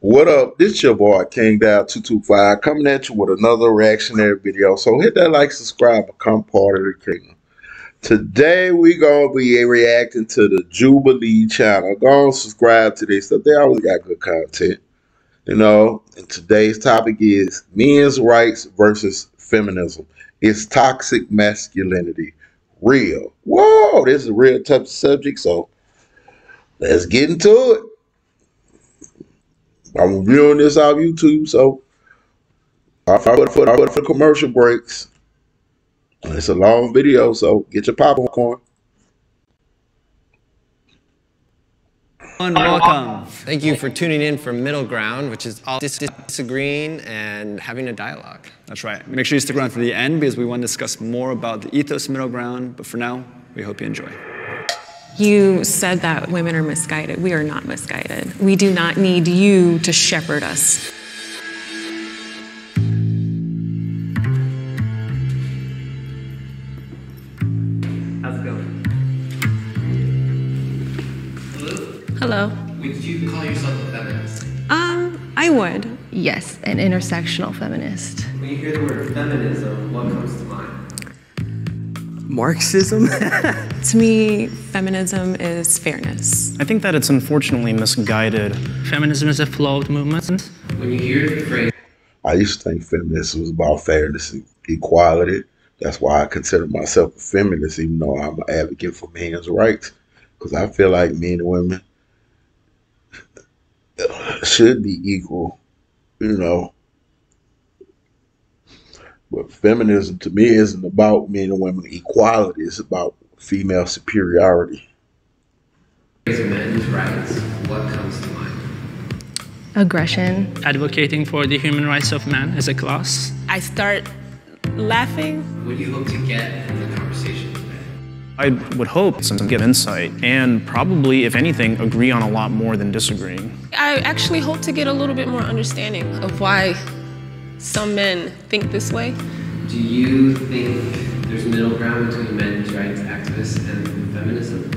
What up? This your boy King Down 225 coming at you with another reactionary video. So hit that like, subscribe, become part of the kingdom. Today we gonna be reacting to the Jubilee channel. Go and subscribe to this stuff. They always got good content. And today's topic is men's rights versus feminism. Is toxic masculinity real? Whoa, this is a real tough subject, so let's get into it. I'm reviewing this off YouTube, so I'll put for commercial breaks. It's a long video, so get your popcorn. Welcome. Thank you for tuning in for Middle Ground, which is all disagreeing and having a dialogue. That's right. Make sure you stick around for the end because we want to discuss more about the ethos of Middle Ground. But for now, we hope you enjoy. You said that women are misguided. We are not misguided. We do not need you to shepherd us. How's it going? Hello. Would you call yourself a feminist? I would. Yes, an intersectional feminist. When you hear the word feminism, what comes to mind? Marxism? To me, feminism is fairness. I think that it's unfortunately misguided. Feminism is a flawed movement. When you hear the phrase, I used to think feminism was about fairness and equality. That's why I consider myself a feminist, even though I'm an advocate for men's rights. Because I feel like men and women should be equal, But feminism to me isn't about men and women equality. It's about female superiority. men's rights, what comes to mind? Aggression. Advocating for the human rights of man as a class. I start laughing. What do you hope to get from the conversation today? I would hope some give insight and probably, if anything, agree on a lot more than disagreeing. I actually hope to get a little bit more understanding of why some men think this way. Do you think there's middle ground between men's rights activists and feminism?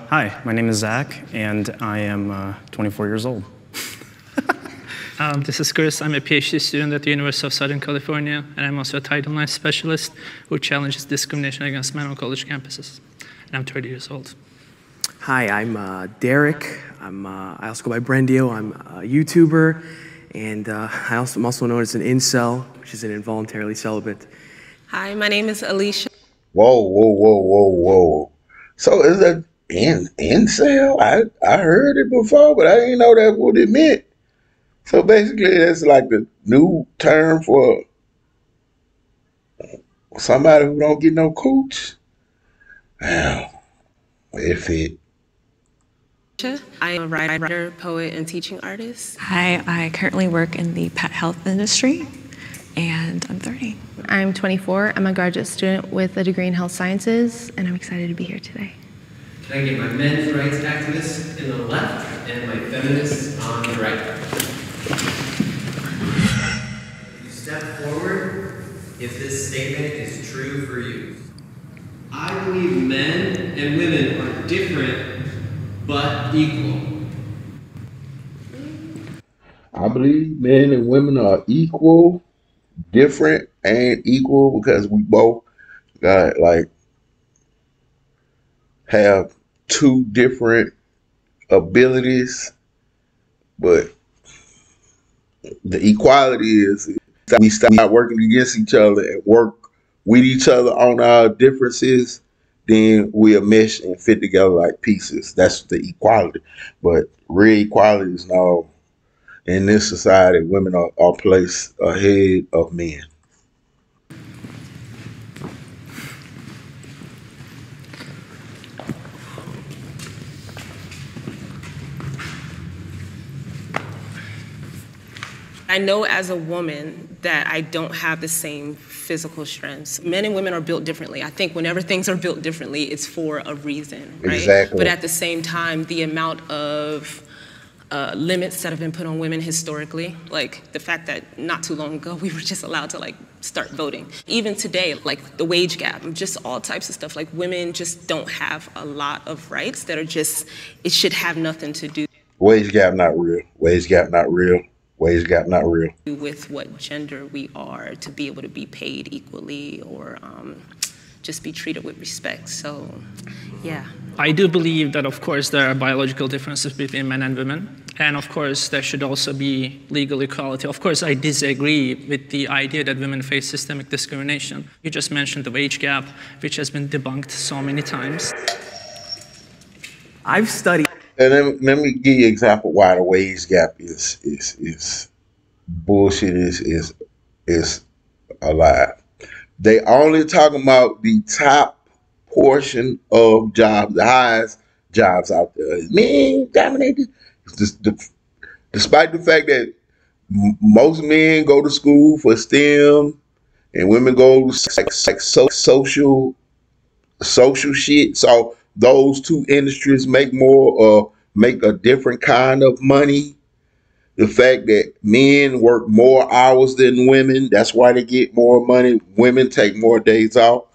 Hi, my name is Zach, and I am 24 years old. This is Chris. I'm a PhD student at the University of Southern California, and I'm also a Title IX specialist who challenges discrimination against men on college campuses. And I'm 30 years old. Hi, I'm Derek. I also go by Brendio. I'm a YouTuber, and I'm also known as an incel, which is an involuntarily celibate. Hi, my name is Alicia. Whoa. So is that incel? I heard it before, but I didn't know that's what it meant. So basically, that's like the new term for somebody who don't get no cooch. Well, if it. I am a writer, poet, and teaching artist. I currently work in the pet health industry, and I'm 30. I'm 24. I'm a graduate student with a degree in health sciences, and I'm excited to be here today. Can I get my men's rights activists in the left and my feminists on the right? You step forward if this statement is true for you. I believe men and women are different but equal. I believe men and women are equal, different, and equal because we both got have two different abilities, but the equality is we stop working against each other and work with each other on our differences, then we'll mesh and fit together like pieces. That's the equality. But real equality is now, in this society, women are placed ahead of men. I know as a woman that I don't have the same physical strengths. Men and women are built differently. I think whenever things are built differently, it's for a reason, right? Exactly. But at the same time, the amount of limits that have been put on women historically, like the fact that not too long ago we were just allowed to like start voting. Even today, like the wage gap, just all types of stuff. Like women just don't have a lot of rights that are just, it should have nothing to do. Wage gap not real. Wage gap not real. Wage gap not real. With what gender we are to be able to be paid equally or just be treated with respect. So, yeah. I do believe that, of course, there are biological differences between men and women. And of course, there should also be legal equality. Of course, I disagree with the idea that women face systemic discrimination. You just mentioned the wage gap, which has been debunked so many times. I've studied. And then let me give you an example why the wage gap is bullshit, is alive. They only talking about the top portion of jobs, the highest jobs out there. Men dominated. Despite the fact that most men go to school for STEM and women go to like social shit. So those two industries make more make a different kind of money. The fact that men work more hours than women, that's why they get more money. Women take more days off.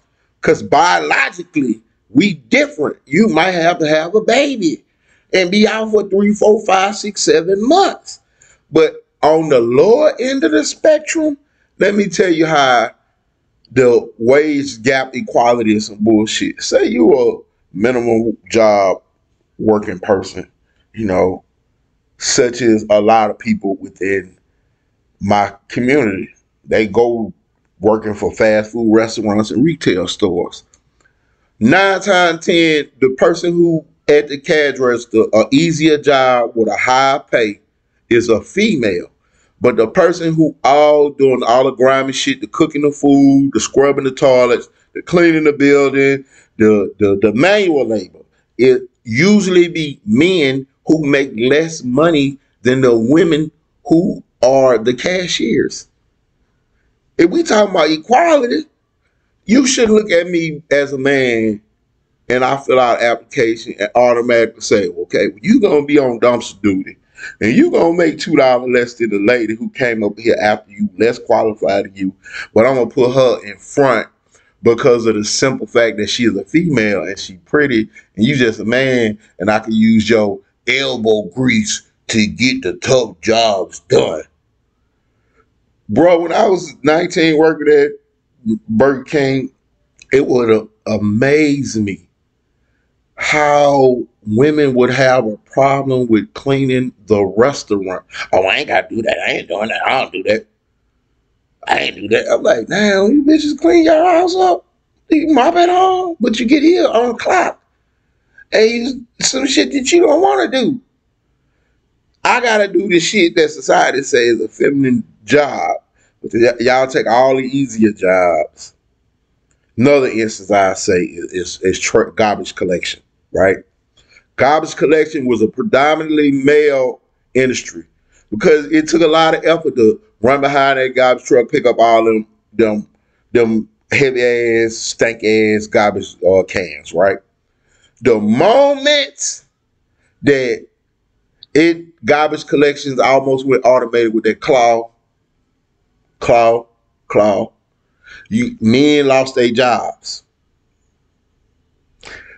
Because biologically, we different. You might have to have a baby and be out for 3, 4, 5, 6, 7 months. But on the lower end of the spectrum, let me tell you how the wage gap equality is some bullshit. Say you a minimum job working person, you know, such as a lot of people within my community. They go working for fast food restaurants and retail stores. 9 times 10, the person who at the cash register, an easier job with a high pay, is a female. But the person who doing all the grimy shit, the cooking the food, the scrubbing the toilets, the cleaning the building, the manual labor, it usually be men who make less money than the women who are the cashiers. If we talking about equality, you should look at me as a man and I fill out an application and automatically say, okay, well, you're going to be on dumpster duty and you're going to make $2 less than the lady who came up here after you, less qualified than you, but I'm going to put her in front because of the simple fact that she is a female and she pretty and you just a man and I can use your elbow grease to get the tough jobs done. Bro, when I was 19 working at Burger King, it would amaze me how women would have a problem with cleaning the restaurant. Oh, I ain't got to do that. I ain't doing that. I don't do that. I ain't do that. I'm like, damn, you bitches clean your house up. You mop at home, but you get here on the clock. And some shit that you don't want to do. I got to do the shit that society says is a feminine job. But y'all take all the easier jobs. Another instance I say is garbage collection, right? Garbage collection was a predominantly male industry because it took a lot of effort to run behind that garbage truck, pick up all them heavy ass, stank ass garbage cans, right? The moment that garbage collections almost went automated with that claw, men lost their jobs.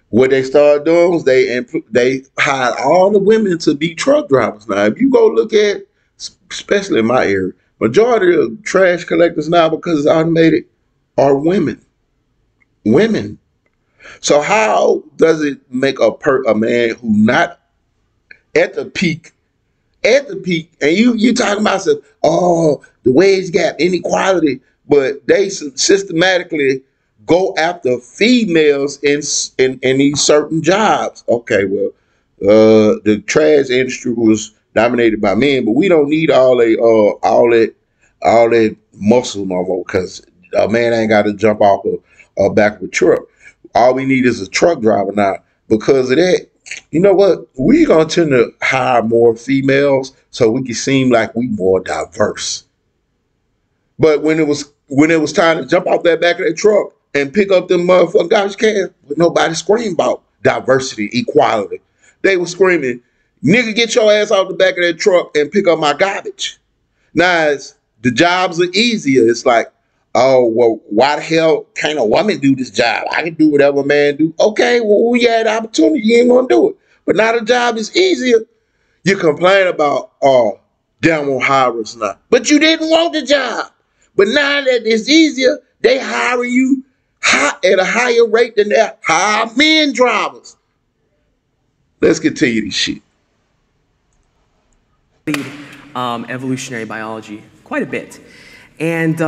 What they started doing was they hired all the women to be truck drivers. Now, if you go look at, especially in my area, majority of trash collectors now, because it's automated, are women. Women. So how does it make a man who not at the peak, and you talking about some, oh, the wage gap, inequality, but they systematically go after females in these certain jobs. Okay, well, the trash industry was dominated by men, but we don't need all that muscle no more because a man ain't got to jump off a back of a truck. All we need is a truck driver now. Because of that, you know what? We're gonna tend to hire more females so we can seem like we more diverse. But when it was time to jump off that back of that truck and pick up them motherfucking garbage cans, nobody screamed about diversity, equality. They were screaming, Nigga, get your ass out the back of that truck and pick up my garbage. Now, the jobs are easier. It's like, oh, well, why the hell can't a woman do this job? I can do whatever a man do. Okay, well, when you had the opportunity, you ain't gonna do it. But now the job is easier. You complain about, oh, they won't hire us now. But you didn't want the job. But now that it's easier, they hire you at a higher rate than they hire men drivers. Let's continue this shit. Evolutionary biology quite a bit. And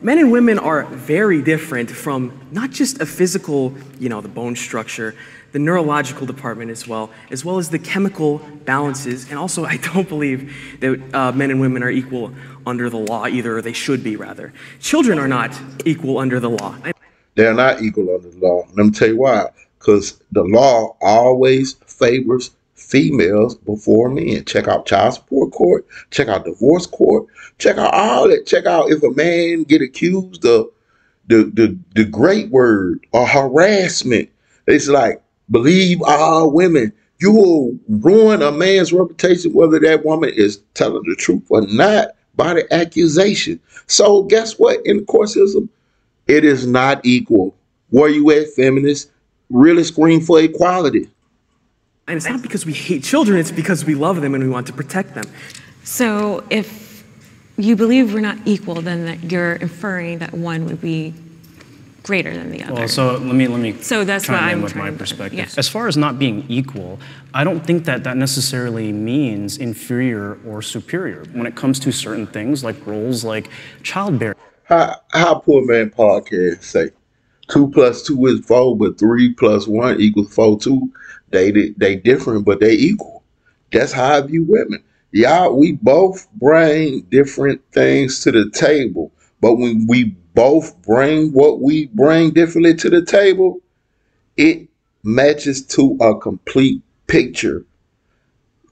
men and women are very different from not just a physical, the bone structure, the neurological department as well as the chemical balances. And also, I don't believe that men and women are equal under the law either, or they should be rather. Children are not equal under the law. They're not equal under the law. Let me tell you why. Because the law always favors females before men. Check out child support court. Check out divorce court. Check out all that. Check out if a man get accused of the great word or harassment. It's like, believe all women. You will ruin a man's reputation whether that woman is telling the truth or not by the accusation. So guess what? In the court system, it is not equal. Where you at, feminists? Really scream for equality. And it's not because we hate children, it's because we love them and we want to protect them. So if you believe we're not equal, then that you're inferring that one would be greater than the other. Well, so let me so that's chime in with my perspective. Yeah. As far as not being equal, I don't think that necessarily means inferior or superior when it comes to certain things like roles like childbearing. How Poor Man Podcast say 2 + 2 is 4, but 3 + 1 = 4 too. They different, but they equal. That's how I view women. Y'all, we both bring different things to the table, but when we both bring what we bring differently to the table, it matches to a complete picture.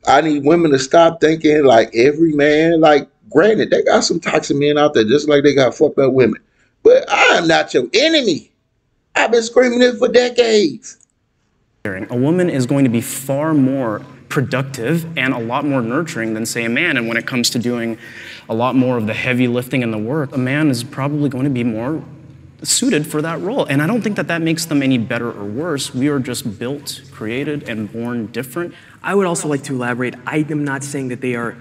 I need women to stop thinking like every man, like granted, they got some toxic men out there just like they got fucked up women. But I am not your enemy. I've been screaming this for decades. A woman is going to be far more productive and a lot more nurturing than, say, a man. And when it comes to doing a lot more of the heavy lifting and the work, a man is probably going to be more suited for that role. And I don't think that makes them any better or worse. We are just built, created, and born different. I would also like to elaborate. I am not saying that they are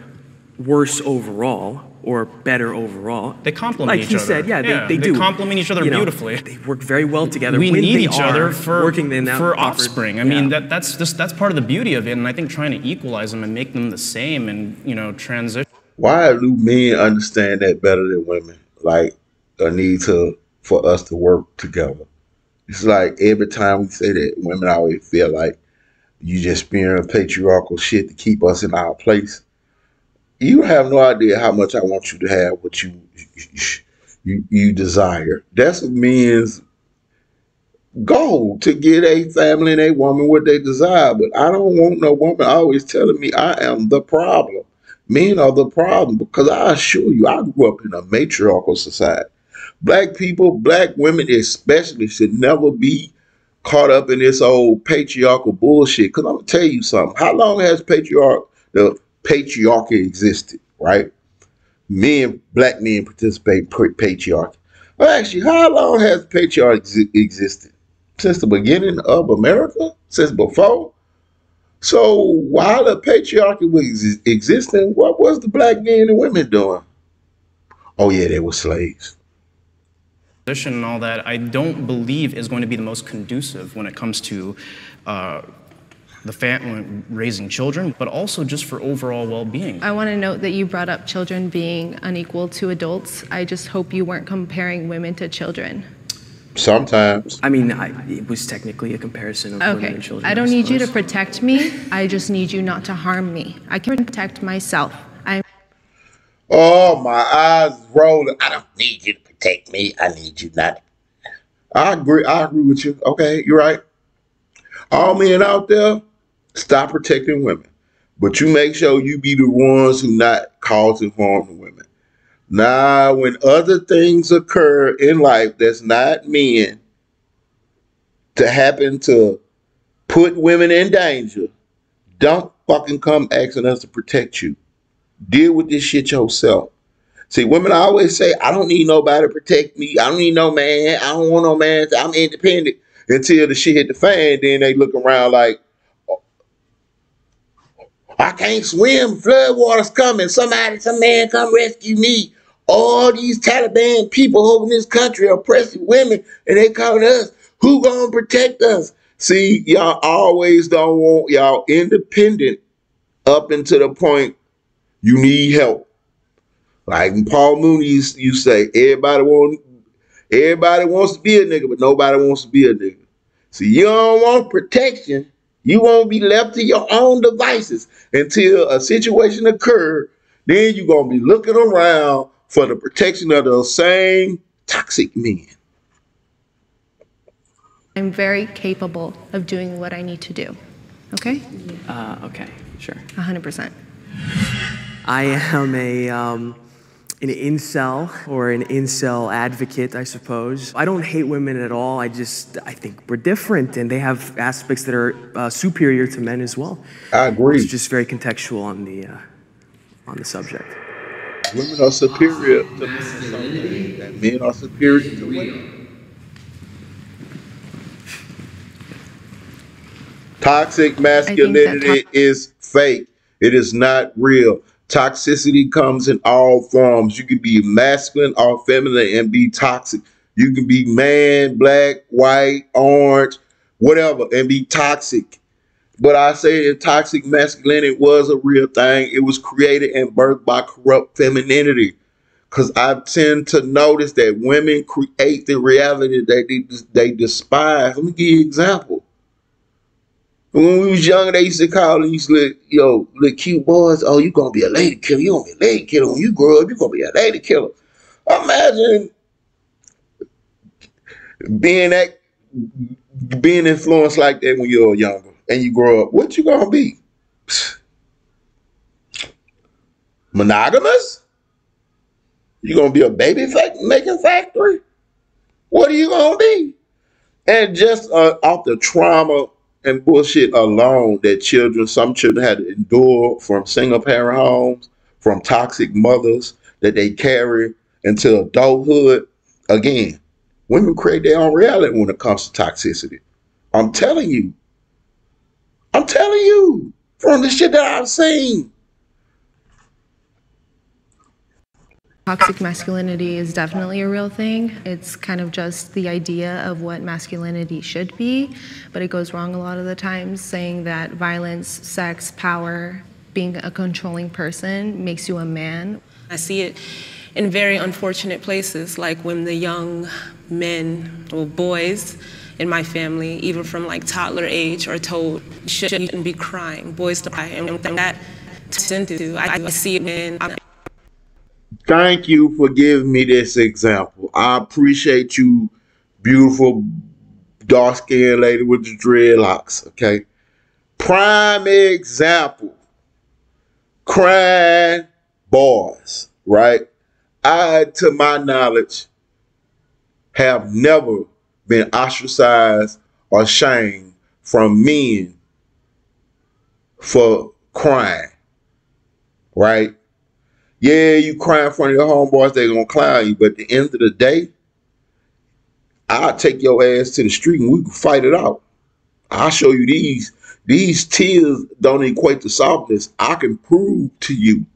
worse overall or better overall. They complement each other. Like he said, they do. They complement each other beautifully. They work very well together. We need each other for offspring. I mean, that's part of the beauty of it. And I think trying to equalize them and make them the same and transition. Why do men understand that better than women? Like a need for us to work together. It's like every time we say that, women always feel like you just spewing patriarchal shit to keep us in our place. You have no idea how much I want you to have what you desire. That's a man's goal, to get a family and a woman what they desire. But I don't want no woman always telling me I am the problem. Men are the problem, because I assure you, I grew up in a matriarchal society. Black people, black women especially, should never be caught up in this old patriarchal bullshit. Because I'm going to tell you something. How long has the patriarchy existed, right? Black men participate in patriarchy. Well, actually, how long has patriarchy existed? Since the beginning of America? Since before? So while the patriarchy was existing, what was the black men and women doing? Oh yeah, they were slaves. And all that, I don't believe is going to be the most conducive when it comes to the family raising children, but also just for overall well-being. I want to note that you brought up children being unequal to adults. I just hope you weren't comparing women to children. Sometimes. I mean, it was technically a comparison of women and children. I don't need you to protect me. I just need you not to harm me. I can protect myself. Oh, my eyes rolling. I don't need you to protect me. I need you not. I agree with you. Okay, you're right. All men out there, stop protecting women. But you make sure you be the ones who not causing harm to women. Now, when other things occur in life that's not men to happen to put women in danger, Don't fucking come asking us to protect you. Deal with this shit yourself. See, women always say, I don't need nobody to protect me. I don't need no man. I don't want no man. I'm independent. Until the shit hit the fan, then they look around like, I can't swim. Flood water's coming. Some man come rescue me. All these Taliban people over in this country oppressing women, and they calling us. Who gonna protect us? See, y'all always don't want y'all independent up until the point you need help. Like Paul Mooney used to say, everybody wants to be a nigga, but nobody wants to be a nigga. See, you don't want protection. You won't be left to your own devices until a situation occurs. Then you're going to be looking around for the protection of those same toxic men. I'm very capable of doing what I need to do. Okay? Okay, sure. 100%. I am an incel or an incel advocate, I suppose. I don't hate women at all. I think we're different and they have aspects that are superior to men as well. I agree. It's just very contextual on the subject. Women are superior to men, and men are superior to women. Toxic masculinity is fake. It is not real. Toxicity comes in all forms. You can be masculine or feminine and be toxic. You can be man, black, white, orange, whatever, and be toxic. But I say that toxic masculinity was a real thing. It was created and birthed by corrupt femininity. Because I tend to notice that women create the reality that they despise. Let me give you an example. When we was younger, they used to call these little cute boys, oh, you gonna be a lady killer. You gonna be a lady killer. When you grow up, you gonna be a lady killer. Imagine being influenced like that when you're younger and you grow up. What you gonna be? Monogamous? You gonna be a baby making factory? What are you gonna be? And just off the trauma and bullshit alone that some children had to endure from single parent homes, from toxic mothers that they carry into adulthood. Again, women create their own reality when it comes to toxicity. I'm telling you from the shit that I've seen. Toxic masculinity is definitely a real thing. It's kind of just the idea of what masculinity should be, but it goes wrong a lot of the times, saying that violence, sex, power, being a controlling person makes you a man. I see it in very unfortunate places, like when the young men or boys in my family, even from like toddler age, are told you shouldn't be crying, boys don't cry, and that turns into, I see it in. Thank you for giving me this example. I appreciate you, beautiful, dark-skinned lady with the dreadlocks, okay? Prime example. Crying boys, right? I, to my knowledge, have never been ostracized or shamed from men for crying, right? Yeah, you cry in front of your homeboys, they're going to clown you. But at the end of the day, I'll take your ass to the street and we can fight it out. I'll show you these tears don't equate to softness. I can prove to you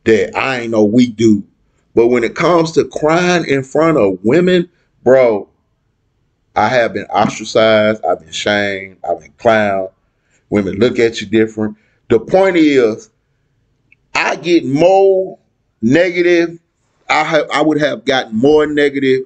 that I ain't no weak dude. But when it comes to crying in front of women, bro, I have been ostracized. I've been shamed. I've been clowned. Women look at you different. The point is, I get more negative. I would have gotten more negative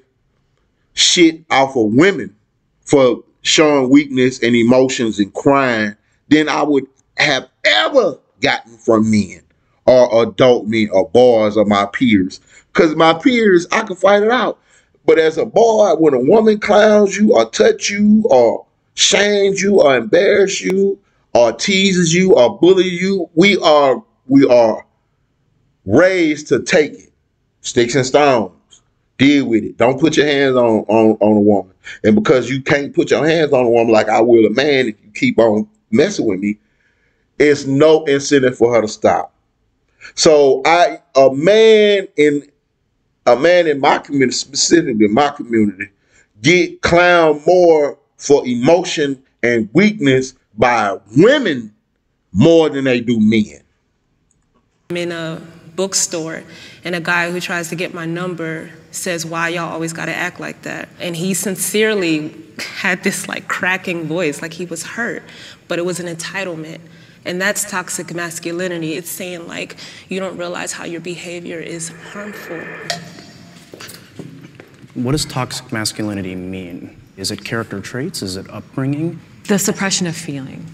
shit off of women for showing weakness and emotions and crying than I would have ever gotten from men or adult men or boys or my peers. Because my peers, I can fight it out. But as a boy, when a woman clowns you or touch you or shames you or embarrass you or teases you or bully you, we are raised to take it. Sticks and stones. Deal with it. Don't put your hands on a woman. And because you can't put your hands on a woman like I will a man if you keep on messing with me, it's no incentive for her to stop. So a man in my community, specifically in my community, get clowned more for emotion and weakness by women more than they do men. I'm in a bookstore and a guy who tries to get my number says, "Why y'all always gotta act like that?" And he sincerely had this like cracking voice, like he was hurt, but it was an entitlement. And that's toxic masculinity. It's saying like, you don't realize how your behavior is harmful. What does toxic masculinity mean? Is it character traits? Is it upbringing? The suppression of feeling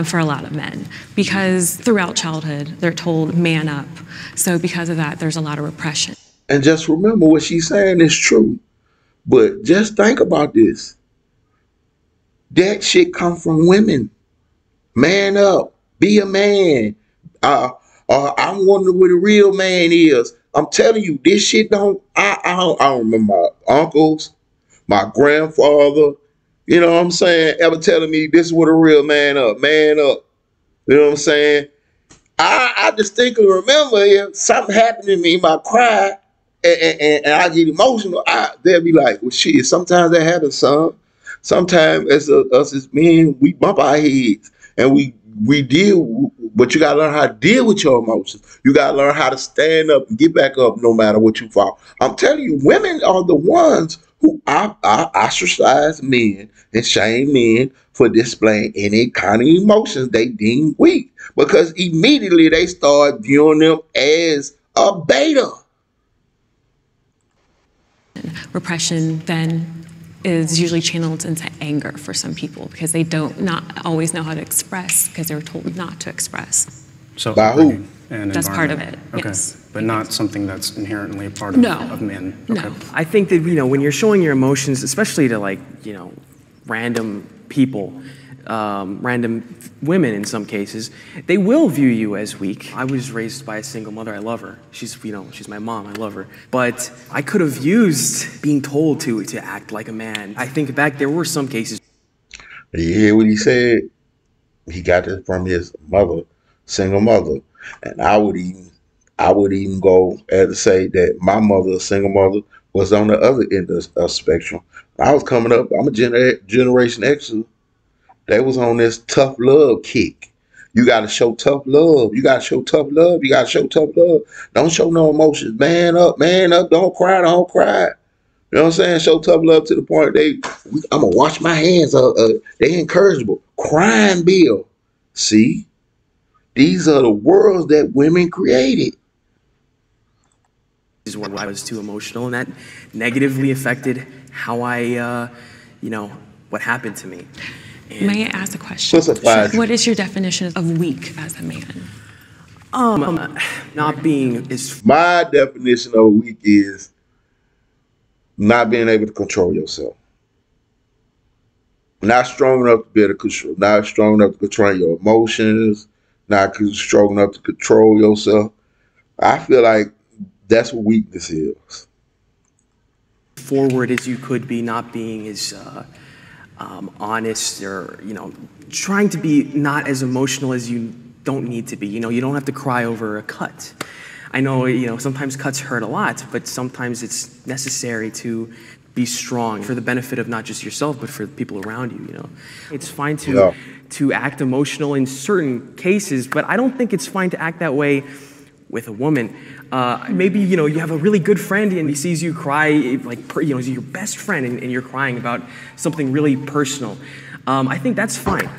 for a lot of men, because throughout childhood, they're told man up. So because of that, there's a lot of repression. And just remember what she's saying is true. But just think about this. That shit come from women. Man up. Be a man. I wonder what a real man is. I'm telling you, this shit don't. I don't remember my uncles, my grandfather. You know what I'm saying? Ever telling me this is what a real man up. Man up. You know what I'm saying? I distinctly remember if something happened to me, I cry and I get emotional. They'll be like, "Well, shit. Sometimes that happens, son. Sometimes as us as men, we bump our heads and we deal, but you gotta learn how to deal with your emotions. You gotta learn how to stand up and get back up no matter what you fall." I'm telling you, women are the ones who ostracize men and shame men for displaying any kind of emotions they deem weak, because immediately they start viewing them as a beta. Repression then is usually channeled into anger for some people because they not always know how to express because they were told not to express. So by who? And that's part of it. Okay. Yes. But not something that's inherently a part of, of men. Okay. No. I think that, when you're showing your emotions, especially to random people, random women in some cases, they will view you as weak. I was raised by a single mother. I love her. She's my mom. I love her. But I could have used being told to act like a man. I think back, there were some cases. You hear what he said? He got this from his mother, single mother. And I would even go and to say that my mother, a single mother, was on the other end of the spectrum. I was coming up, I'm a Generation Xer. They was on this tough love kick. You got to show tough love. You got to show tough love. You got to show tough love. Don't show no emotions. Man up, man up. Don't cry, don't cry. You know what I'm saying? Show tough love to the point I'm going to wash my hands. They encourageable. Crying Bill. See? These are the worlds that women created. Is when I was too emotional, and that negatively affected how I, what happened to me. And may I ask a question? What is your definition of weak as a man? Not being as... My definition of weak is not being able to control yourself. Not strong enough to be able to control, not strong enough to control your emotions, not strong enough to control yourself. I feel like that's what weakness is. Forward as you could be, not being as honest, or trying to be not as emotional as you don't need to be. You don't have to cry over a cut. I know sometimes cuts hurt a lot, but sometimes it's necessary to be strong for the benefit of not just yourself, but for the people around you. It's fine to act emotional in certain cases, but I don't think it's fine to act that way with a woman. Maybe you have a really good friend and he sees you cry, he's your best friend, and you're crying about something really personal. I think that's fine.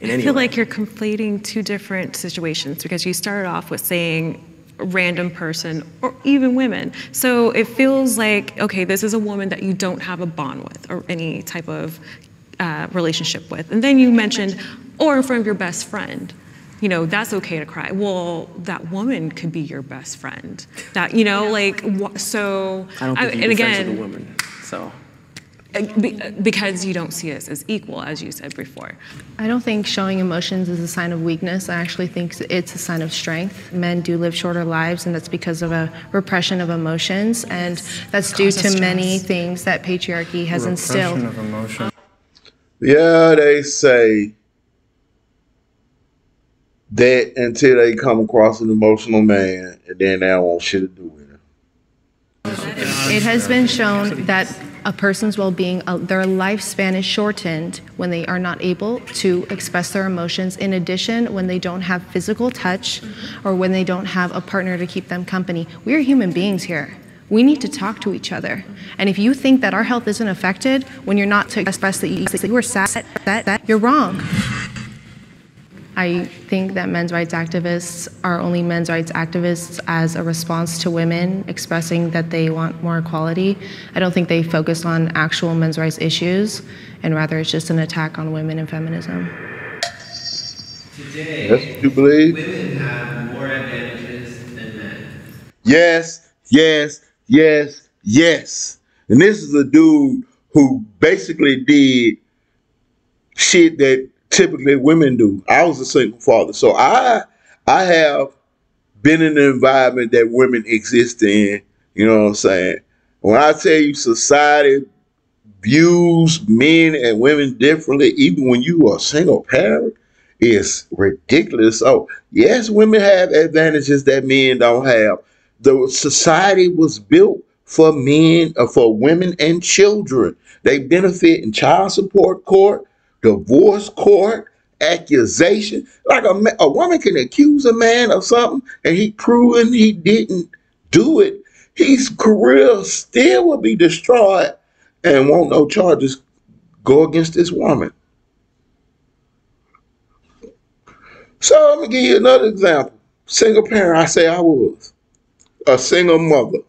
I feel like you're conflating two different situations, because you started off with saying random person or even women. So it feels like, okay, this is a woman that you don't have a bond with or any type of relationship with. And then you mentioned, or in front of your best friend. That's okay to cry. Well, that woman could be your best friend. That, so. I don't think you can be friends with a woman, so. Because you don't see us as equal, as you said before. I don't think showing emotions is a sign of weakness. I actually think it's a sign of strength. Men do live shorter lives, and that's because of a repression of emotions, and that's due to many things that patriarchy has instilled. Repression of emotion. Yeah, they say that until they come across an emotional man, and then they don't want shit to do with it. It has been shown that a person's well-being, their lifespan is shortened when they are not able to express their emotions. In addition, when they don't have physical touch or when they don't have a partner to keep them company. We are human beings here. We need to talk to each other. And if you think that our health isn't affected when you're not to express that you are sad, that you're wrong. I think that men's rights activists are only men's rights activists as a response to women expressing that they want more equality. I don't think they focus on actual men's rights issues, and rather it's just an attack on women and feminism. Today, That's what you believe? women have more advantages than men. Yes, yes, yes, yes. And this is a dude who basically did shit that typically women do. I was a single father, so I have been in an environment that women exist in. You know what I'm saying? When I tell you society views men and women differently, even when you are a single parent, it's ridiculous. So yes, women have advantages that men don't have. The society was built for men, for women and children. They benefit in child support court, divorce court, accusation. Like a woman can accuse a man of something and he proven he didn't do it. His career still will be destroyed and won't no charges go against this woman. So let me give you another example. Single parent, I say I was. A single mother.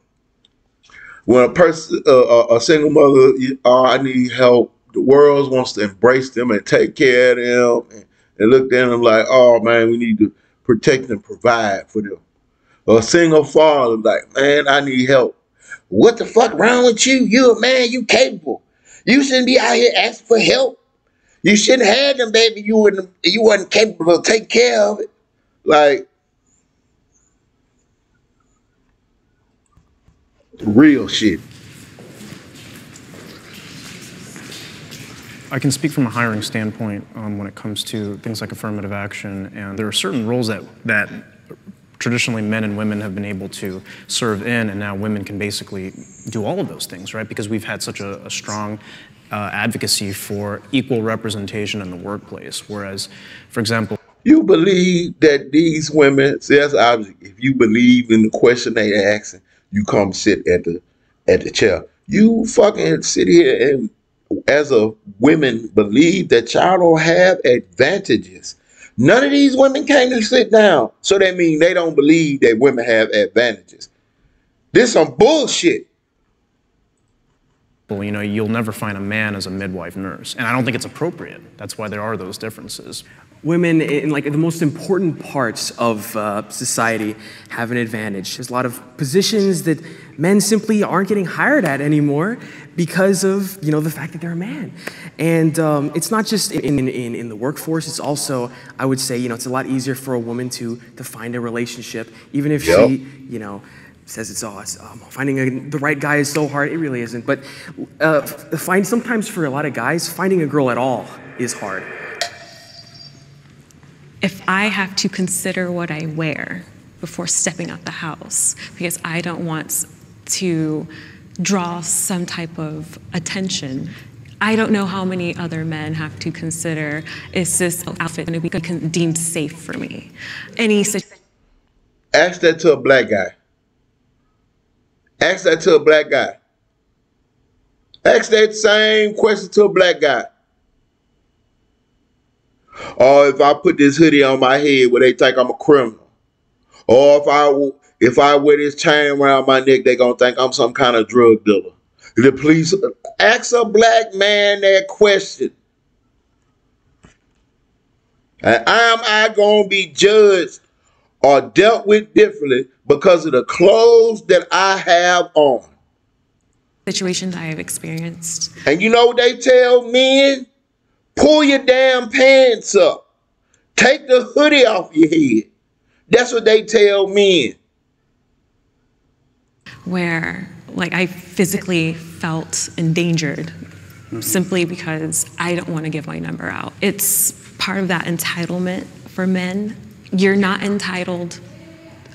When a person, a single mother, I need help. The world wants to embrace them and take care of them and look at them like, oh man, we need to protect and provide for them. A single father, like, man, I need help. What the fuck wrong with you? You a man, you capable. You shouldn't be out here asking for help. You shouldn't have them, baby. You wasn't capable of taking care of it. Like, real shit. I can speak from a hiring standpoint when it comes to things like affirmative action, and there are certain roles that traditionally men and women have been able to serve in, and now women can basically do all of those things, right? Because we've had such a strong advocacy for equal representation in the workplace. Whereas, for example, you believe that these women, see, that's obvious. If you believe in the question they asking, you come sit at the chair. You fucking sit here and, as a women, believe that y'all don't have advantages. None of these women came to sit down. So that means they don't believe that women have advantages. This some bullshit. you know, you'll never find a man as a midwife nurse, and I don't think it's appropriate. That's why there are those differences. Women in like the most important parts of society have an advantage. There's a lot of positions that men simply aren't getting hired at anymore because of, you know, the fact that they're a man. And it's not just in the workforce, it's also, I would say, you know, it's a lot easier for a woman to find a relationship, even if she, you know, says it's finding the right guy is so hard. It really isn't. But sometimes for a lot of guys, finding a girl at all is hard. If I have to consider what I wear before stepping out the house, because I don't want to draw some type of attention, I don't know how many other men have to consider, is this outfit going to be deemed safe for me? Ask that to a black guy. Ask that to a black guy. Ask that same question to a black guy. Or if I put this hoodie on my head, will they think I'm a criminal? Or if I wear this chain around my neck, they gonna think I'm some kind of drug dealer. The police, ask a black man that question. And am I gonna be judged or dealt with differently because of the clothes that I have on? Situations I have experienced. And you know what they tell men? Pull your damn pants up. Take the hoodie off your head. That's what they tell men. Where, like, I physically felt endangered simply because I don't want to give my number out. It's part of that entitlement for men You're not entitled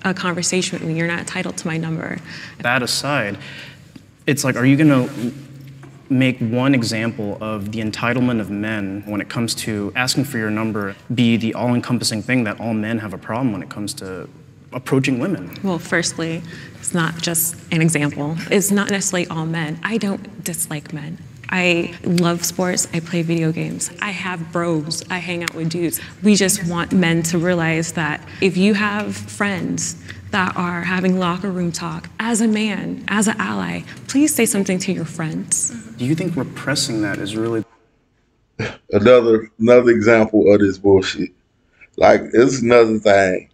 a conversation with me. You're not entitled to my number. That aside, it's like, are you going to make one example of the entitlement of men when it comes to asking for your number be the all-encompassing thing that all men have a problem when it comes to approaching women? Well, firstly, it's not just an example. It's not necessarily all men. I don't dislike men. I love sports, I play video games, I have bros, I hang out with dudes. We just want men to realize that if you have friends that are having locker room talk, as a man, as an ally, please say something to your friends. Do you think repressing that is really... Another example of this bullshit. Like, it's another thing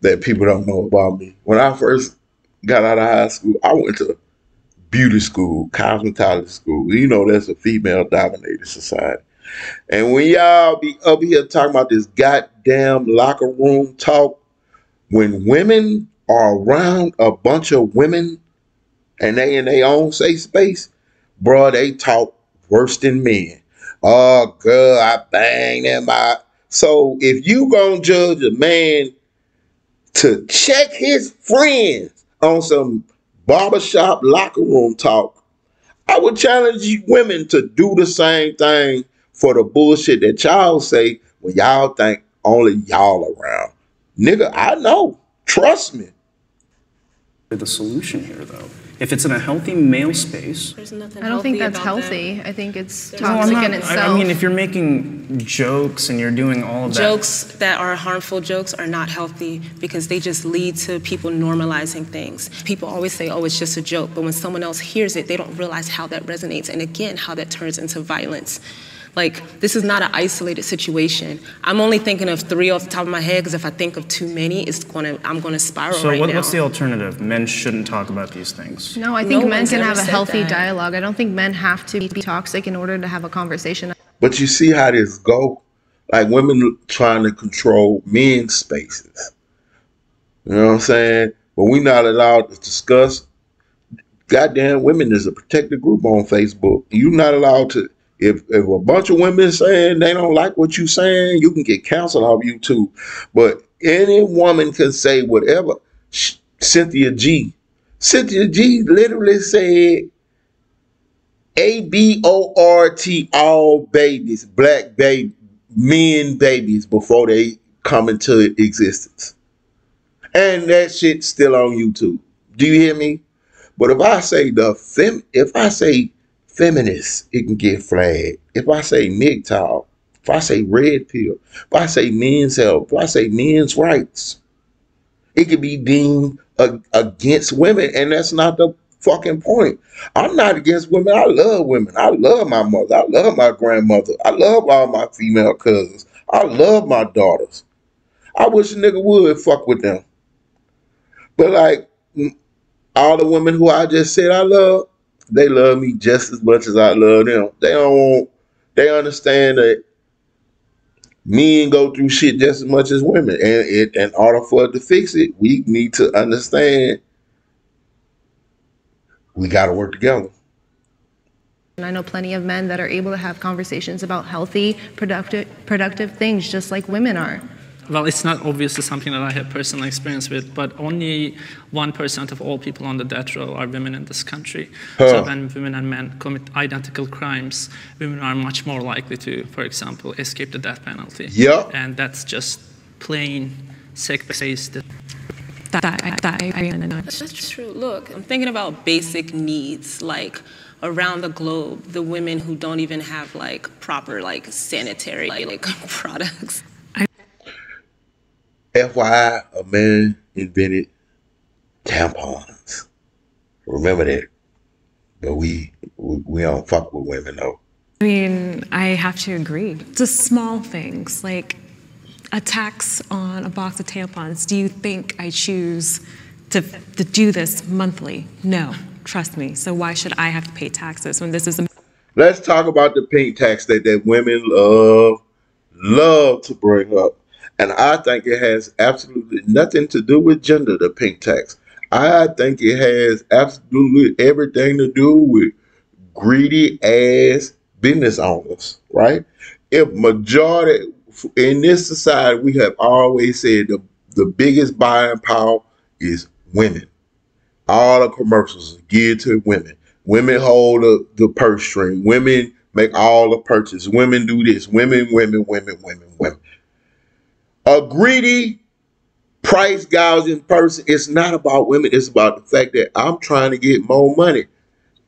that people don't know about me. When I first got out of high school, I went to beauty school, cosmetology school. You know, that's a female-dominated society. And when y'all be up here talking about this goddamn locker room talk, when women are around a bunch of women and they in their own safe space, bro, they talk worse than men. Oh, girl, I bang them out. So if you gonna judge a man to check his friends on some barbershop locker room talk, I would challenge you women to do the same thing for the bullshit that y'all say when y'all think only y'all around. Nigga, I know. Trust me. The solution here, though? If it's in a healthy male space... I don't think that's healthy. I think it's No, toxic I'm not, in itself. I mean, if you're making jokes and you're doing all of that... Jokes that are harmful jokes are not healthy because they just lead to people normalizing things. People always say, oh, it's just a joke, but when someone else hears it, they don't realize how that resonates and again, how that turns into violence. Like, this is not an isolated situation. I'm only thinking of 3 off the top of my head because if I think of too many, I'm gonna spiral So right now. what's the alternative? Men shouldn't talk about these things. No, I think men one's can ever have a said healthy that. dialogue. I don't think men have to be toxic in order to have a conversation. But you see how this go? Like women trying to control men's spaces. You know what I'm saying? But we not allowed to discuss. Goddamn, women is a protected group on Facebook. You're not allowed to. If a bunch of women saying they don't like what you saying, you can get canceled off YouTube. But any woman can say whatever. Cynthia G literally said ABORT, all babies, black baby, men babies before they come into existence. And that shit's still on YouTube. Do you hear me? But if I say feminist, it can get flagged. If I say MGTOW, if I say red pill, if I say men's health, if I say men's rights, it can be deemed against women, and that's not the fucking point. I'm not against women. I love women. I love my mother. I love my grandmother. I love all my female cousins. I love my daughters. I wish a nigga would fuck with them. But like all the women who I just said I love, they love me just as much as I love them. They understand that men go through shit just as much as women. And in order for it to fix it, we need to understand we got to work together. And I know plenty of men that are able to have conversations about healthy, productive things, just like women are. Well, it's not obviously something that I have personal experience with, but only 1% of all people on the death row are women in this country. So when women and men commit identical crimes, women are much more likely to, for example, escape the death penalty. Yep. And that's just plain sex-based. That's true. Look, I'm thinking about basic needs, like around the globe, the women who don't even have like proper like sanitary like products. FYI, a man invented tampons. Remember that. But we don't fuck with women though. I mean, I have to agree. Just small things like a tax on a box of tampons. Do you think I choose to do this monthly? No, trust me. So why should I have to pay taxes when this is a... Let's talk about the pink tax that women love to bring up. And I think it has absolutely nothing to do with gender, the pink tax. I think it has absolutely everything to do with greedy ass business owners, right? If majority, in this society, we have always said the biggest buying power is women. All the commercials are geared to women. Women hold the purse string. Women make all the purchases. Women do this. Women, women, women, women, women. A greedy, price gouging person, it's not about women. It's about the fact that I'm trying to get more money.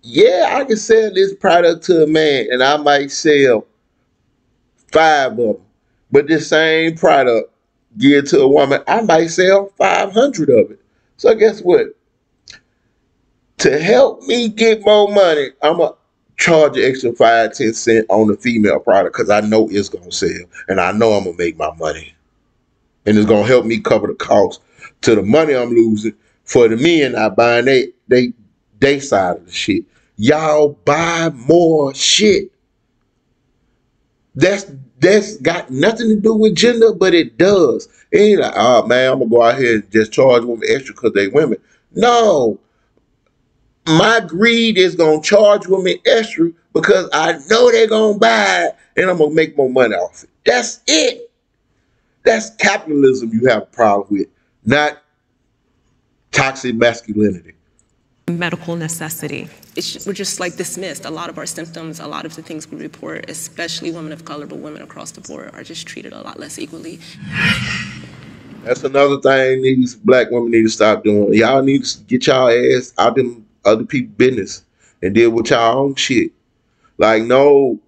Yeah, I can sell this product to a man and I might sell 5 of them. But this same product geared to a woman, I might sell 500 of it. So guess what? To help me get more money, I'm going to charge an extra 5-10 cents on the female product because I know it's going to sell and I know I'm going to make my money. And it's going to help me cover the cost to the money I'm losing for the men not buying they side of the shit. Y'all buy more shit. That's got nothing to do with gender, but it does. It ain't like, oh man, I'm going to go out here and just charge women extra because they women. No. My greed is going to charge women extra because I know they're going to buy it and I'm going to make more money off it. That's it. That's capitalism you have a problem with, not toxic masculinity. Medical necessity. We're just like dismissed. A lot of our symptoms, a lot of the things we report, especially women of color, but women across the board, are just treated a lot less equally. That's another thing these black women need to stop doing. Y'all need to get y'all ass out them other people's business and deal with y'all own shit. Like, no,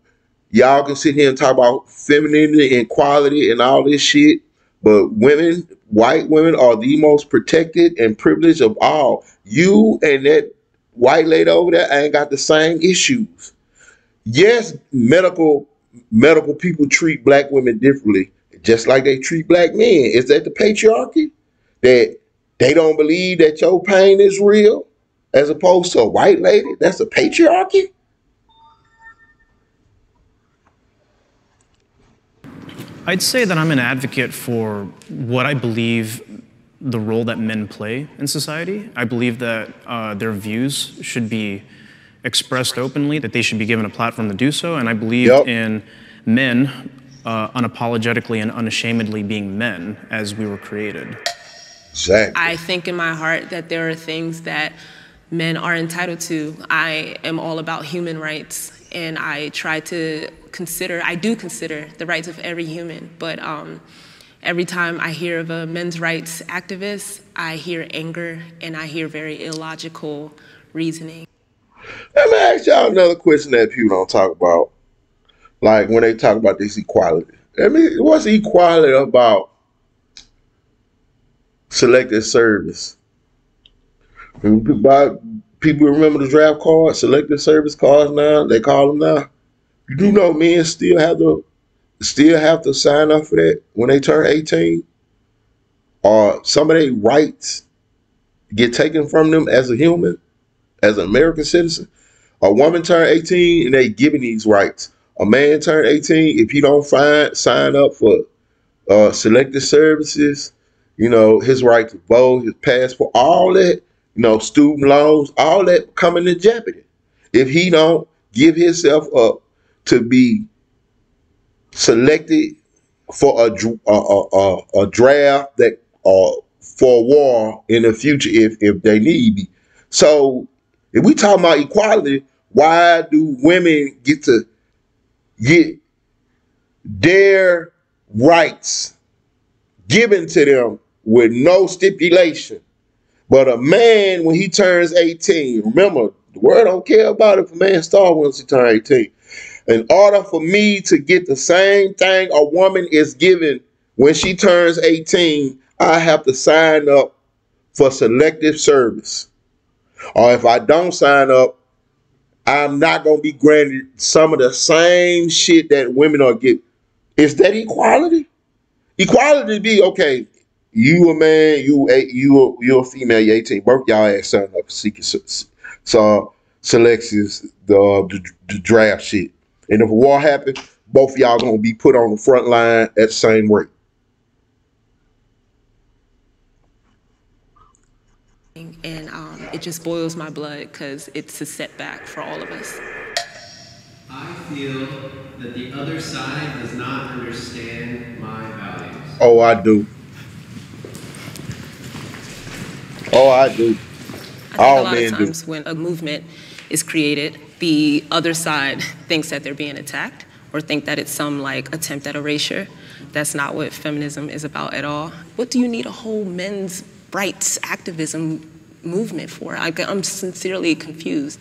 y'all can sit here and talk about femininity and equality and all this shit, but women, white women, are the most protected and privileged of all. You and that white lady over there ain't got the same issues. Yes, medical people treat black women differently, just like they treat black men. Is that the patriarchy? That they don't believe that your pain is real as opposed to a white lady? That's a patriarchy? I'd say that I'm an advocate for what I believe the role that men play in society. I believe that their views should be expressed openly, that they should be given a platform to do so, and I believe in men unapologetically and unashamedly being men as we were created. Exactly. I think in my heart that there are things that men are entitled to. I am all about human rights, and I do consider the rights of every human, but every time I hear of a men's rights activist, I hear anger and I hear very illogical reasoning. Let me ask y'all another question that people don't talk about. Like when they talk about this equality. What's equality about selective service? People remember the draft cards, selective service cards now, they call them now. You do know men still have to sign up for that when they turn 18? Or some of their rights get taken from them as a human, as an American citizen? A woman turn 18 and they given these rights. A man turn 18, if he don't sign up for selective services, you know, his right to vote, his passport, all that, you know, student loans, all that come into jeopardy. If he don't give himself up to be selected for a draft that for a war in the future if they need be. So if we talk about equality, why do women get to get their rights given to them with no stipulation? But a man, when he turns 18, remember, the world don't care about if a man starts once he turns 18. In order for me to get the same thing a woman is given when she turns 18, I have to sign up for selective service. Or if I don't sign up, I'm not going to be granted some of the same shit that women are getting. Is that equality? Equality be, okay, you a man, you a female, you 18, both y'all ass sign up for secret selections, the draft shit. And if a war happens, both of y'all gonna be put on the front line at the same rate. And it just boils my blood because it's a setback for all of us. I feel that the other side does not understand my values. Oh, I do. Oh, I do. I think a lot of times when a movement is created, the other side thinks that they're being attacked or think that it's some like attempt at erasure. That's not what feminism is about at all. What do you need a whole men's rights activism movement for? I'm sincerely confused.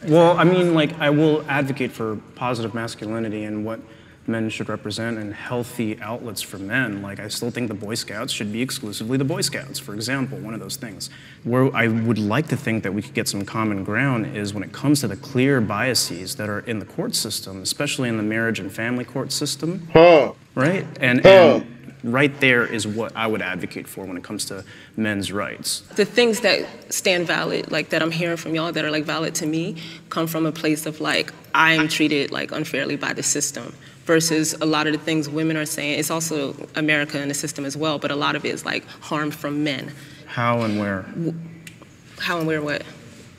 Well, I mean, like, I will advocate for positive masculinity and what men should represent and healthy outlets for men. Like, I still think the Boy Scouts should be exclusively the Boy Scouts, for example, one of those things. Where I would like to think that we could get some common ground is when it comes to the clear biases that are in the court system, especially in the marriage and family court system. Right? And right there is what I would advocate for when it comes to men's rights. The things that stand valid, like that I'm hearing from y'all that are like valid to me, come from a place of like, I'm treated like unfairly by the system. Versus a lot of the things women are saying, it's also America and the system as well, but a lot of it is like harm from men. How and where? How and where what?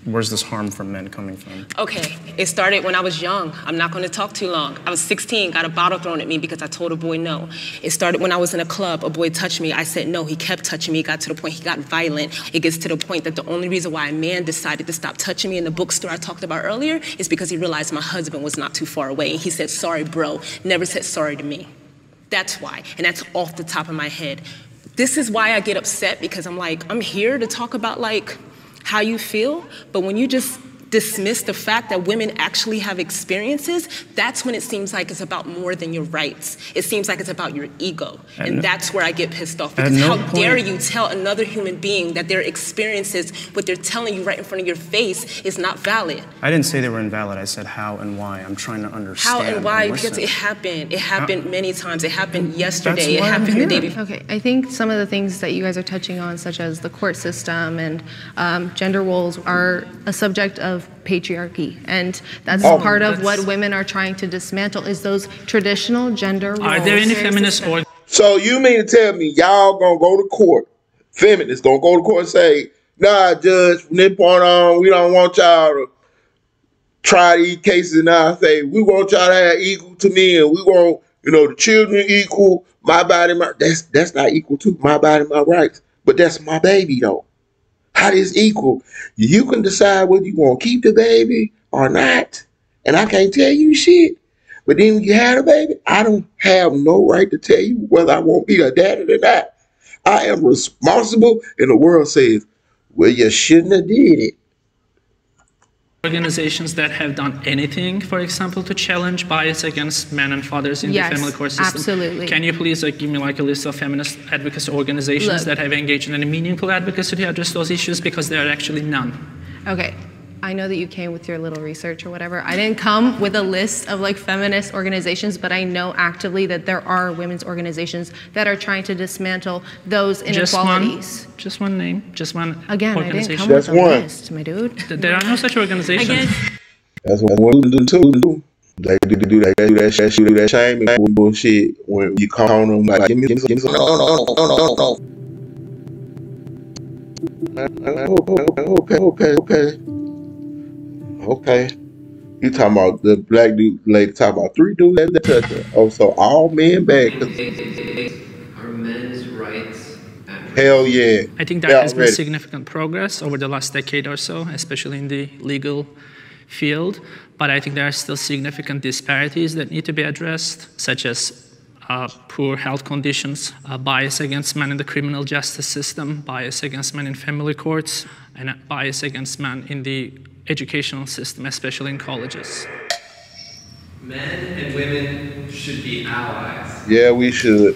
Where's this harm from men coming from? Okay, it started when I was young. I'm not gonna talk too long. I was 16, got a bottle thrown at me because I told a boy no. It started when I was in a club, a boy touched me, I said no, he kept touching me, it got to the point he got violent. It gets to the point that the only reason why a man decided to stop touching me in the bookstore I talked about earlier is because he realized my husband was not too far away. And he said, sorry bro, never said sorry to me. That's why, and that's off the top of my head. This is why I get upset, because I'm like, I'm here to talk about like, how you feel, but when you just dismiss the fact that women actually have experiences, that's when it seems like it's about more than your rights. It seems like it's about your ego. And that's where I get pissed off, because how dare you tell another human being that their experiences, what they're telling you right in front of your face, is not valid. I didn't say they were invalid, I said how and why. I'm trying to understand. How and why? Because it happened. It happened many times. It happened yesterday. It happened the day before. Okay, I think some of the things that you guys are touching on, such as the court system and gender roles, are a subject of patriarchy, and that's part of what women are trying to dismantle, is those traditional gender roles. Are there any feminists or... So you mean to tell me y'all gonna go to court, feminists gonna go to court and say, nah, judge, from this point on, we don't want y'all to try these cases, and I say, we want y'all to have equal to men, we want, you know, the children equal, my body, that's not equal to my body, my rights, but that's my baby though. How is equal? You can decide whether you want to keep the baby or not. And I can't tell you shit. But then when you have a baby, I don't have no right to tell you whether I want to be a daddy or not. I am responsible, and the world says, well, you shouldn't have did it. Organizations that have done anything, for example, to challenge bias against men and fathers in the family court system? Absolutely. Can you please give me like a list of feminist advocacy organizations that have engaged in any meaningful advocacy to address those issues? Because there are actually none. Okay, I know that you came with your little research or whatever. I didn't come with a list of like feminist organizations, but I know actively that there are women's organizations that are trying to dismantle those inequalities. Just one name, just one Again, organization. I didn't come with a list, my dude. There are no such organizations. That's what women do too. They do that shame and bullshit when you call on them like, give me some, no. Okay. You talking about the black dude, lady talking about 3 dudes that touch her. Oh, so all men bad. Are men's rights at risk? Hell yeah. I think there has been significant progress over the last decade or so, especially in the legal field. But I think there are still significant disparities that need to be addressed, such as poor health conditions, bias against men in the criminal justice system, bias against men in family courts, and bias against men in the educational system, especially in colleges. Men and women should be allies. Yeah, we should.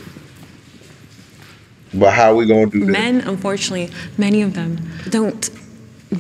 But how are we going to do that? Men, unfortunately, many of them don't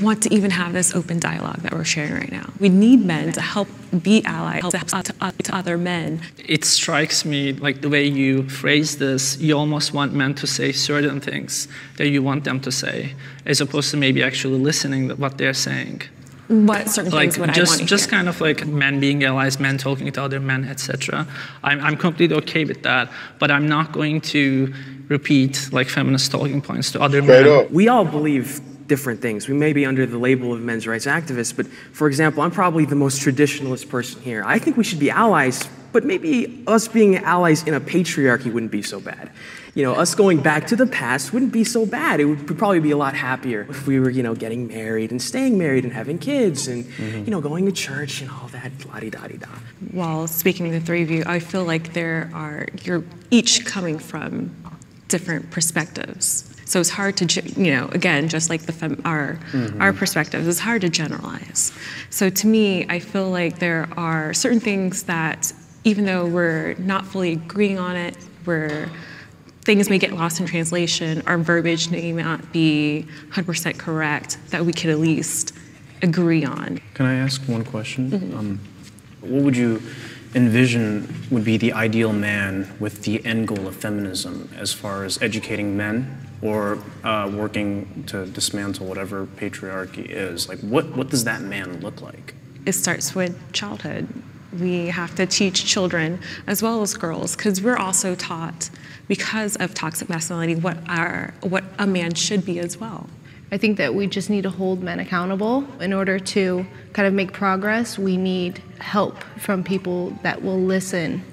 want to even have this open dialogue that we're sharing right now. We need men to help be allies to other men. It strikes me, like the way you phrase this, you almost want men to say certain things that you want them to say, as opposed to maybe actually listening to what they're saying. What certain things would I want to just hear? kind of like men being allies, men talking to other men, etc. I'm completely okay with that, but I'm not going to repeat like feminist talking points to other men. We all believe different things. We may be under the label of men's rights activists, but for example, I'm probably the most traditionalist person here. I think we should be allies, but maybe us being allies in a patriarchy wouldn't be so bad. You know, us going back to the past wouldn't be so bad. It would probably be a lot happier if we were, you know, getting married and staying married and having kids and, you know, going to church and all that, la-di-da-di-da. While speaking to the three of you, I feel like you're each coming from different perspectives. So it's hard to, you know, again, just like our perspectives, it's hard to generalize. So to me, I feel like there are certain things that, even though we're not fully agreeing on it, things may get lost in translation, our verbiage may not be 100% correct, that we could at least agree on. Can I ask one question? What would you envision would be the ideal man with the end goal of feminism as far as educating men or working to dismantle whatever patriarchy is? Like, what does that man look like? It starts with childhood. We have to teach children as well as girls, because we're also taught, because of toxic masculinity, what a man should be as well. I think that we just need to hold men accountable. In order to kind of make progress, we need help from people that will listen.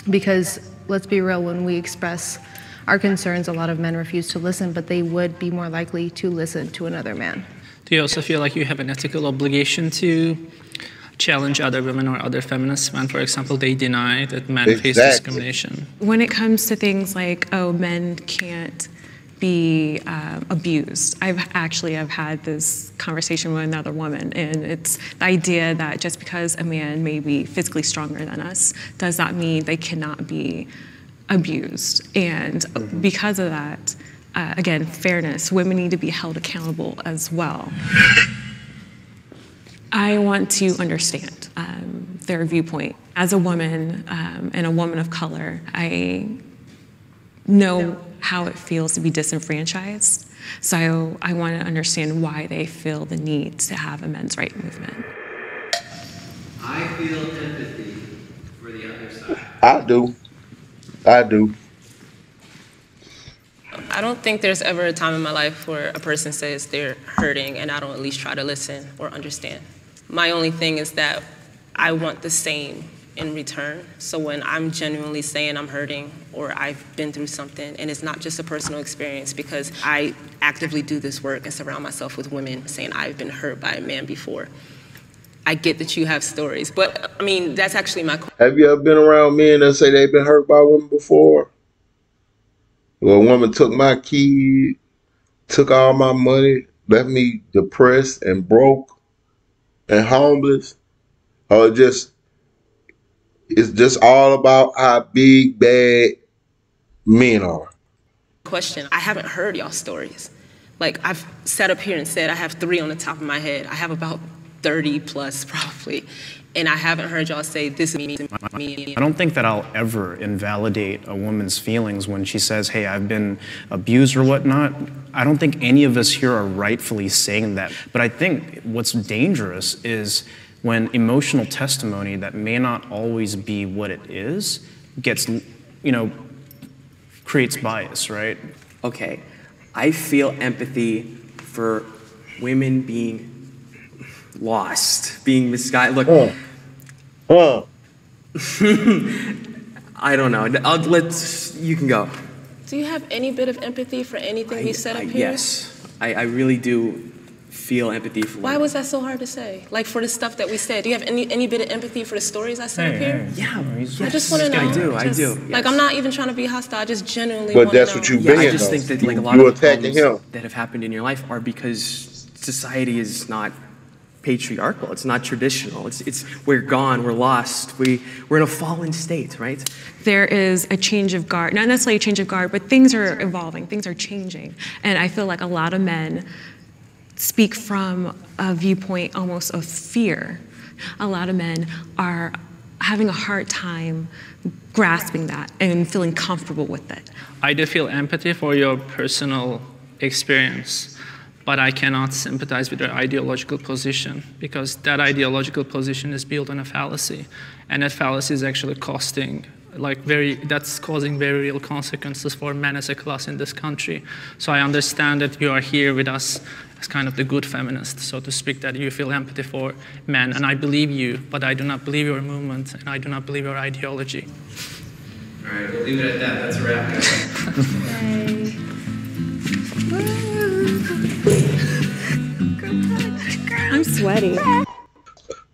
Because let's be real, when we express our concerns, a lot of men refuse to listen, but they would be more likely to listen to another man. Do you also feel like you have an ethical obligation to challenge other women or other feminists when, for example, they deny that men face discrimination? When it comes to things like, oh, men can't be abused. I've had this conversation with another woman, and it's the idea that just because a man may be physically stronger than us does not mean they cannot be abused. And because of that, again, fairness, women need to be held accountable as well. I want to understand their viewpoint. As a woman and a woman of color, I know how it feels to be disenfranchised. So I want to understand why they feel the need to have a men's rights movement. I feel empathy for the other side. I do. I don't think there's ever a time in my life where a person says they're hurting and I don't at least try to listen or understand. My only thing is that I want the same in return. So when I'm genuinely saying I'm hurting or I've been through something, and it's not just a personal experience, because I actively do this work and surround myself with women saying I've been hurt by a man before. I get that you have stories, but I mean, that's actually my question. Have you ever been around men that say they've been hurt by women before? Well, a woman took my kid, took all my money, left me depressed and broke and homeless, or it's just all about how big, bad men are. Question, I haven't heard y'all stories. Like, I've sat up here and said I have 3 on the top of my head. I have about 30 plus probably. And I haven't heard y'all say this is me. I don't think that I'll ever invalidate a woman's feelings when she says, hey, I've been abused or whatnot. I don't think any of us here are rightfully saying that. But I think what's dangerous is when emotional testimony that may not always be what it is gets, creates bias, right? Okay, I feel empathy for women being lost, being misguided. Look, I don't know. You can go. Do you have any bit of empathy for anything we said up here? Yes, I really do feel empathy for women. Why was that so hard to say? Like, for the stuff that we said, do you have any bit of empathy for the stories I said up here? Yeah, I just want to know. I do. Like, I'm not even trying to be hostile. I just genuinely want to know. But that's what you've been. I just think that like a lot of the problems that have happened in your life are because society is not patriarchal. It's not traditional. It's we're gone. We're lost. We're in a fallen state, right? There is a change of guard, not necessarily a change of guard, but things are evolving. Things are changing, and I feel like a lot of men speak from a viewpoint almost of fear. A lot of men are having a hard time grasping that and feeling comfortable with it. I do feel empathy for your personal experience, but I cannot sympathize with your ideological position, because that ideological position is built on a fallacy, and that fallacy is actually costing that's causing very real consequences for men as a class in this country. So I understand that you are here with us as kind of the good feminist, so to speak, that you feel empathy for men, and I believe you, but I do not believe your movement, and I do not believe your ideology. All right, we'll leave it at that. That's a wrap, guys. I'm sweaty.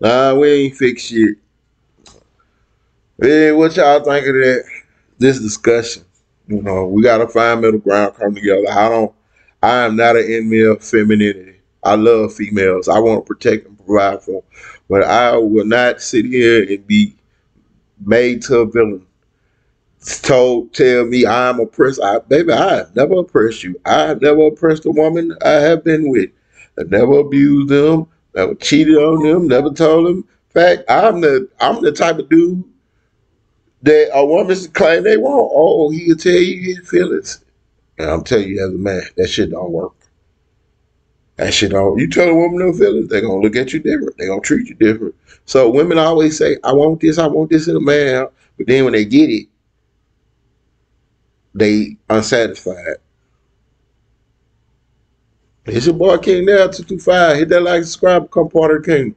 Nah, we ain't fix shit. Hey, what y'all think of this discussion? You know, we gotta find middle ground, come together. I am not an enemy of femininity. I love females. I want to protect and provide for them. But I will not sit here and be made to a villain. Tell me I'm oppressed. Baby, I have never oppressed you. I have never oppressed a woman I have been with. I never abused them, never cheated on them, never told them. In fact, I'm the type of dude that a woman claim they want. Oh, he'll tell you his feelings. And I'm telling you as a man, that shit don't work. That shit don't. You tell a woman no feelings, they're gonna look at you different. They're gonna treat you different. So women always say, I want this in a man. But then when they get it, they unsatisfied. It's your boy King now, 225. Hit that like, subscribe, become part of the kingdom.